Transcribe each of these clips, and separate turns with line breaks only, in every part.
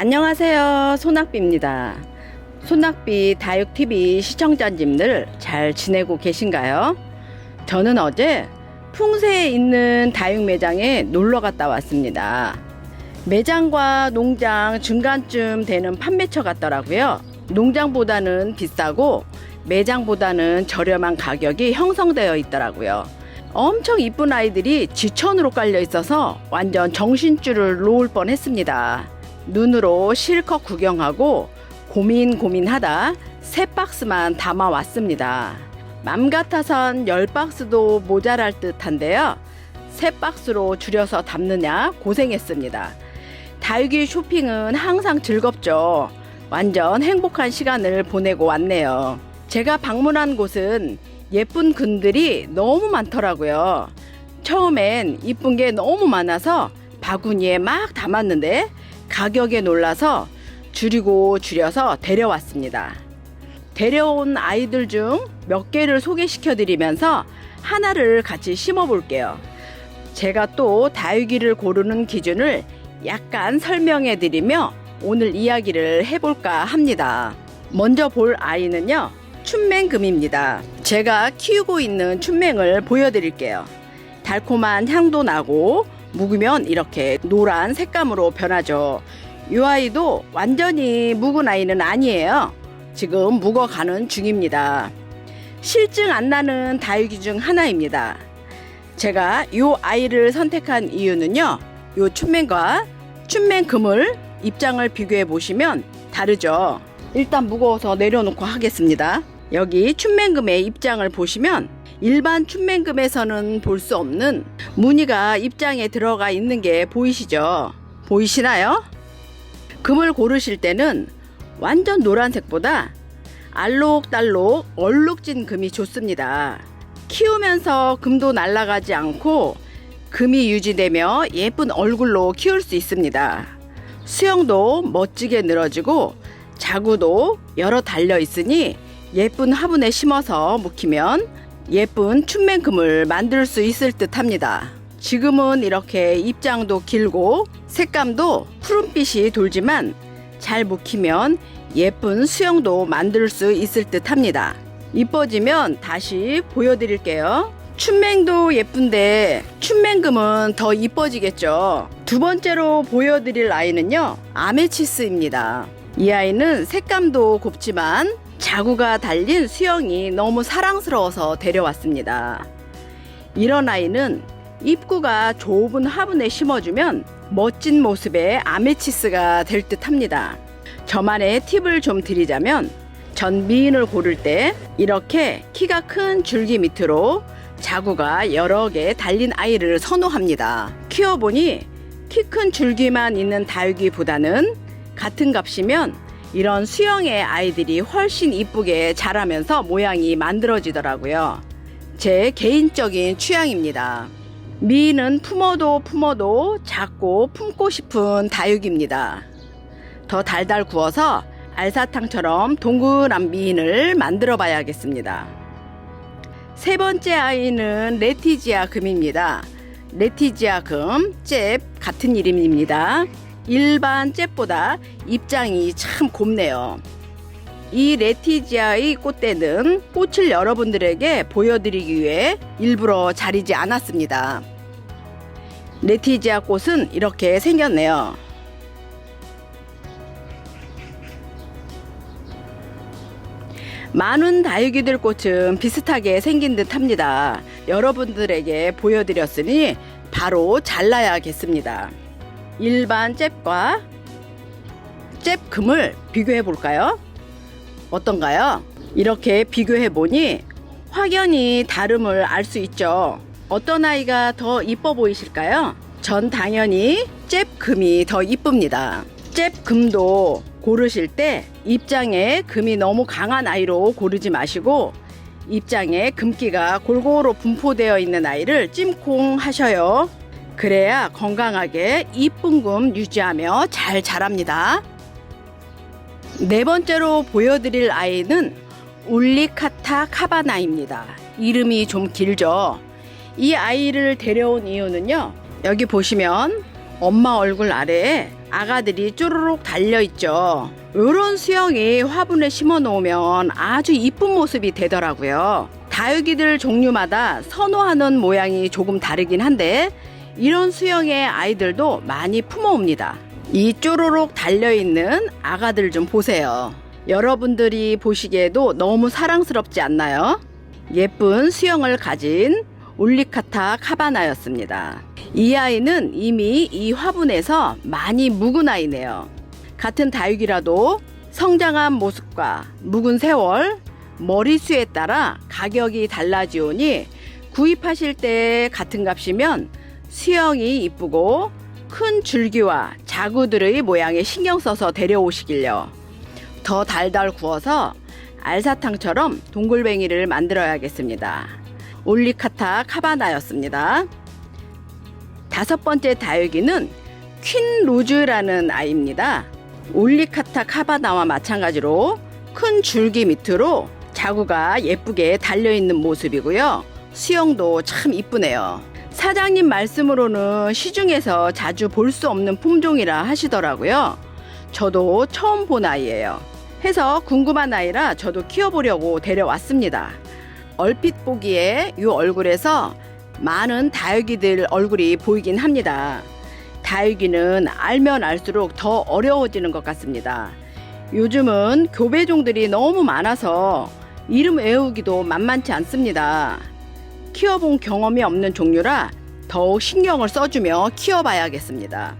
안녕하세요, 소낙비입니다. 소낙비 다육TV 시청자님들 잘 지내고 계신가요? 저는 어제 풍세에 있는 다육 매장에 놀러 갔다 왔습니다. 매장과 농장 중간쯤 되는 판매처 같더라고요. 농장보다는 비싸고 매장보다는 저렴한 가격이 형성되어 있더라고요. 엄청 이쁜 아이들이 지천으로 깔려 있어서 완전 정신줄을 놓을 뻔했습니다. 눈으로 실컷 구경하고 고민하다 3박스만 담아 왔습니다. 맘 같아선 10박스도 모자랄 듯한데요. 3박스로 줄여서 담느냐 고생했습니다. 다육이 쇼핑은 항상 즐겁죠. 완전 행복한 시간을 보내고 왔네요. 제가 방문한 곳은 예쁜 근들이 너무 많더라고요. 처음엔 이쁜 게 너무 많아서 바구니에 막 담았는데 가격에 놀라서 줄여서 데려왔습니다. 데려온 아이들 중 몇 개를 소개시켜 드리면서 하나를 같이 심어 볼게요. 제가 또 다육이를 고르는 기준을 약간 설명해 드리며 오늘 이야기를 해볼까 합니다. 먼저 볼 아이는요, 춘맹금입니다. 제가 키우고 있는 춘맹을 보여드릴게요. 달콤한 향도 나고 묵으면 이렇게 노란 색감으로 변하죠. 이 아이도 완전히 묵은 아이는 아니에요. 지금 묵어가는 중입니다. 실증 안 나는 다육이 중 하나입니다. 제가 이 아이를 선택한 이유는요, 이 춘맹과 춘맹금을 입장을 비교해 보시면 다르죠. 일단 무거워서 내려놓고 하겠습니다. 여기 춘맹금의 입장을 보시면 일반 춘맹금에서는 볼 수 없는 무늬가 입장에 들어가 있는 게 보이시죠? 보이시나요? 금을 고르실 때는 완전 노란색보다 알록달록 얼룩진 금이 좋습니다. 키우면서 금도 날아가지 않고 금이 유지되며 예쁜 얼굴로 키울 수 있습니다. 수영도 멋지게 늘어지고 자구도 여러 달려 있으니 예쁜 화분에 심어서 묵히면 예쁜 춘맹금을 만들 수 있을 듯 합니다. 지금은 이렇게 입장도 길고 색감도 푸른빛이 돌지만 잘 묵히면 예쁜 수영도 만들 수 있을 듯 합니다. 이뻐지면 다시 보여드릴게요. 춘맹도 예쁜데 춘맹금은 더 이뻐지겠죠. 두 번째로 보여드릴 아이는요, 아메치스입니다. 이 아이는 색감도 곱지만 자구가 달린 수영이 너무 사랑스러워서 데려왔습니다. 이런 아이는 입구가 좁은 화분에 심어주면 멋진 모습의 아메치스가 될 듯 합니다. 저만의 팁을 좀 드리자면, 전 미인을 고를 때 이렇게 키가 큰 줄기 밑으로 자구가 여러 개 달린 아이를 선호합니다. 키워보니 키 큰 줄기만 있는 다육이보다는 같은 값이면 이런 수영의 아이들이 훨씬 이쁘게 자라면서 모양이 만들어지더라고요. 제 개인적인 취향입니다. 미인은 품어도 작고 품고 싶은 다육입니다. 더 달달 구워서 알사탕처럼 동그란 미인을 만들어 봐야겠습니다. 세 번째 아이는 레티지아 금입니다. 레티지아 금, 잽 같은 이름입니다. 일반 잽보다 입장이 참 곱네요. 이 레티지아의 꽃대는 꽃을 여러분들에게 보여드리기 위해 일부러 자리지 않았습니다. 레티지아 꽃은 이렇게 생겼네요. 많은 다육이들 꽃은 비슷하게 생긴 듯 합니다. 여러분들에게 보여드렸으니 바로 잘라야겠습니다. 일반 잽과 잽금을 비교해 볼까요? 어떤가요? 이렇게 비교해 보니 확연히 다름을 알 수 있죠. 어떤 아이가 더 이뻐 보이실까요? 전 당연히 잽금이 더 이쁩니다. 잽금도 고르실 때 입장에 금이 너무 강한 아이로 고르지 마시고 입장에 금기가 골고루 분포되어 있는 아이를 찜콩 하셔요. 그래야 건강하게 이쁜 금 유지하며 잘 자랍니다. 네 번째로 보여드릴 아이는 울리카타 카바나입니다. 이름이 좀 길죠. 이 아이를 데려온 이유는요, 여기 보시면 엄마 얼굴 아래에 아가들이 쪼르륵 달려있죠. 이런 수영이 화분에 심어 놓으면 아주 이쁜 모습이 되더라고요. 다육이들 종류마다 선호하는 모양이 조금 다르긴 한데 이런 수영의 아이들도 많이 품어옵니다. 이 쪼르륵 달려있는 아가들 좀 보세요. 여러분들이 보시기에도 너무 사랑스럽지 않나요? 예쁜 수영을 가진 울리카타 카바나였습니다. 이 아이는 이미 이 화분에서 많이 묵은 아이네요. 같은 다육이라도 성장한 모습과 묵은 세월, 머리수에 따라 가격이 달라지오니 구입하실 때 같은 값이면 수영이 이쁘고 큰 줄기와 자구들의 모양에 신경 써서 데려오시길요. 더 달달 구워서 알사탕처럼 동글뱅이를 만들어야겠습니다. 울리카타 카바나였습니다. 5번째 다육이는 퀸 로즈라는 아이입니다. 울리카타 카바나와 마찬가지로 큰 줄기 밑으로 자구가 예쁘게 달려있는 모습이고요. 수영도 참 이쁘네요. 사장님 말씀으로는 시중에서 자주 볼 수 없는 품종이라 하시더라고요. 저도 처음 본 아이예요. 해서 궁금한 아이라 저도 키워보려고 데려왔습니다. 얼핏 보기에 이 얼굴에서 많은 다육이들 얼굴이 보이긴 합니다. 다육이는 알면 알수록 더 어려워지는 것 같습니다. 요즘은 교배종들이 너무 많아서 이름 외우기도 만만치 않습니다. 키워본 경험이 없는 종류라 더욱 신경을 써주며 키워봐야겠습니다.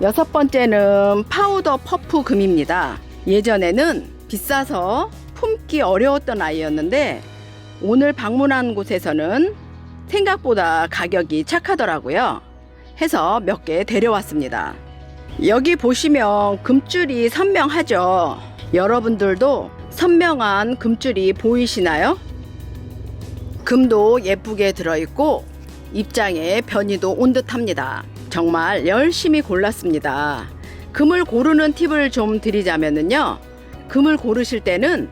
6번째는 파우더 퍼프 금입니다. 예전에는 비싸서 품기 어려웠던 아이였는데 오늘 방문한 곳에서는 생각보다 가격이 착하더라고요. 해서 몇 개 데려왔습니다. 여기 보시면 금줄이 선명하죠. 여러분들도 선명한 금줄이 보이시나요? 금도 예쁘게 들어있고 입장에 변이도 온 듯합니다. 정말 열심히 골랐습니다. 금을 고르는 팁을 좀 드리자면요, 금을 고르실 때는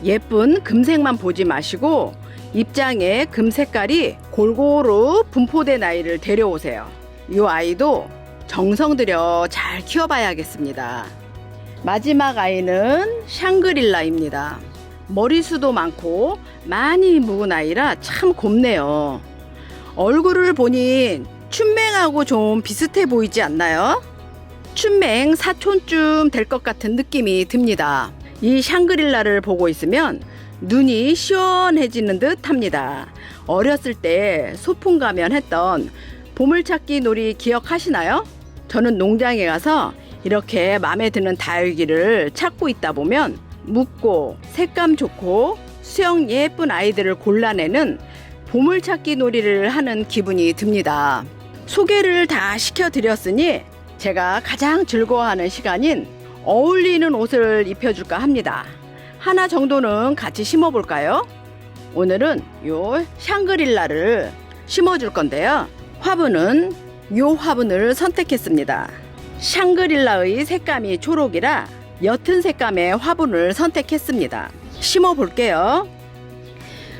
예쁜 금색만 보지 마시고 입장에 금 색깔이 골고루 분포된 아이를 데려오세요. 이 아이도 정성 들여 잘 키워봐야겠습니다. 마지막 아이는 샹그릴라입니다. 머리수도 많고 많이 묵은 아이라 참 곱네요. 얼굴을 보니 춘맹하고 좀 비슷해 보이지 않나요? 춘맹 사촌쯤 될 것 같은 느낌이 듭니다. 이 샹그릴라를 보고 있으면 눈이 시원해지는 듯 합니다. 어렸을 때 소풍 가면 했던 보물찾기 놀이 기억하시나요? 저는 농장에 가서 이렇게 마음에 드는 다육이를 찾고 있다 보면 묵고 색감 좋고 수영 예쁜 아이들을 골라내는 보물찾기 놀이를 하는 기분이 듭니다. 소개를 다 시켜드렸으니 제가 가장 즐거워하는 시간인 어울리는 옷을 입혀줄까 합니다. 하나 정도는 같이 심어볼까요? 오늘은 요 샹그릴라를 심어줄 건데요. 화분은 요 화분을 선택했습니다. 샹그릴라의 색감이 초록이라 옅은 색감의 화분을 선택했습니다. 심어볼게요.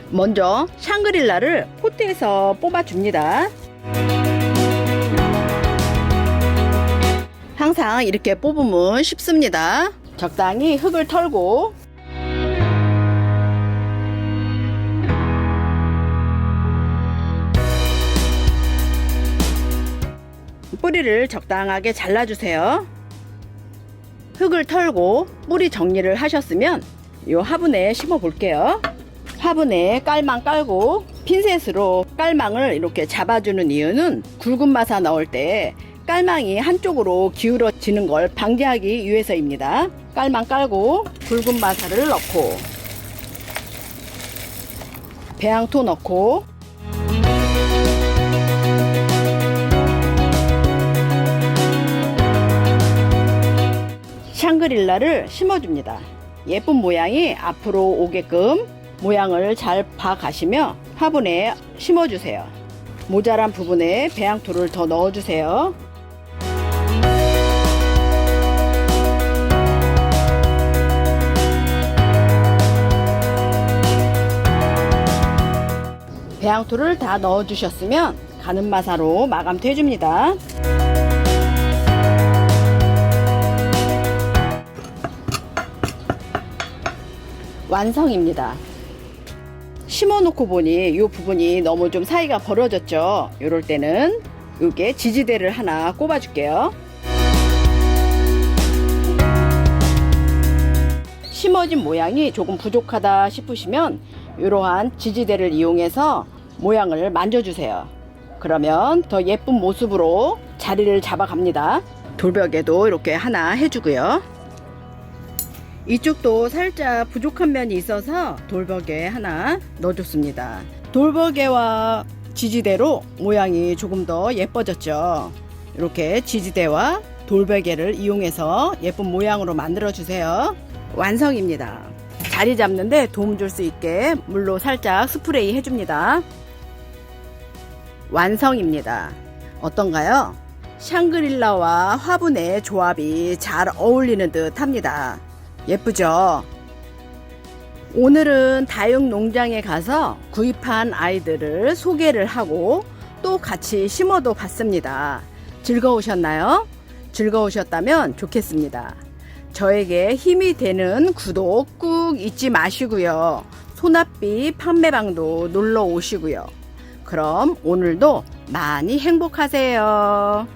먼저 샹그릴라를 포트에서 뽑아줍니다. 항상 이렇게 뽑으면 쉽습니다. 적당히 흙을 털고 뿌리를 적당하게 잘라주세요. 흙을 털고 뿌리 정리를 하셨으면 이 화분에 심어 볼게요. 화분에 깔망 깔고 핀셋으로 깔망을 이렇게 잡아주는 이유는 굵은 마사 넣을 때 깔망이 한쪽으로 기울어지는 걸 방지하기 위해서입니다. 깔망 깔고 굵은 마사를 넣고 배양토 넣고 샹그릴라를 심어줍니다. 예쁜 모양이 앞으로 오게끔 모양을 잘 봐가시며 화분에 심어주세요. 모자란 부분에 배양토를 더 넣어주세요. 배양토를 다 넣어주셨으면 가는 마사로 마감도 해줍니다. 완성입니다. 심어놓고 보니 이 부분이 너무 좀 사이가 벌어졌죠. 이럴 때는 요게 지지대를 하나 꼽아 줄게요. 심어진 모양이 조금 부족하다 싶으시면 이러한 지지대를 이용해서 모양을 만져주세요. 그러면 더 예쁜 모습으로 자리를 잡아갑니다. 돌벽에도 이렇게 하나 해주고요. 이쪽도 살짝 부족한 면이 있어서 돌벽에 하나 넣어줬습니다. 돌벽에와 지지대로 모양이 조금 더 예뻐졌죠. 이렇게 지지대와 돌베개를 이용해서 예쁜 모양으로 만들어 주세요. 완성입니다. 자리 잡는데 도움 줄 수 있게 물로 살짝 스프레이 해줍니다. 완성입니다. 어떤가요? 샹그릴라와 화분의 조합이 잘 어울리는 듯 합니다. 예쁘죠? 오늘은 다육 농장에 가서 구입한 아이들을 소개를 하고 또 같이 심어도 봤습니다. 즐거우셨나요? 즐거우셨다면 좋겠습니다. 저에게 힘이 되는 구독 꾹 잊지 마시고요. 소낙비 판매방도 놀러 오시고요. 그럼 오늘도 많이 행복하세요.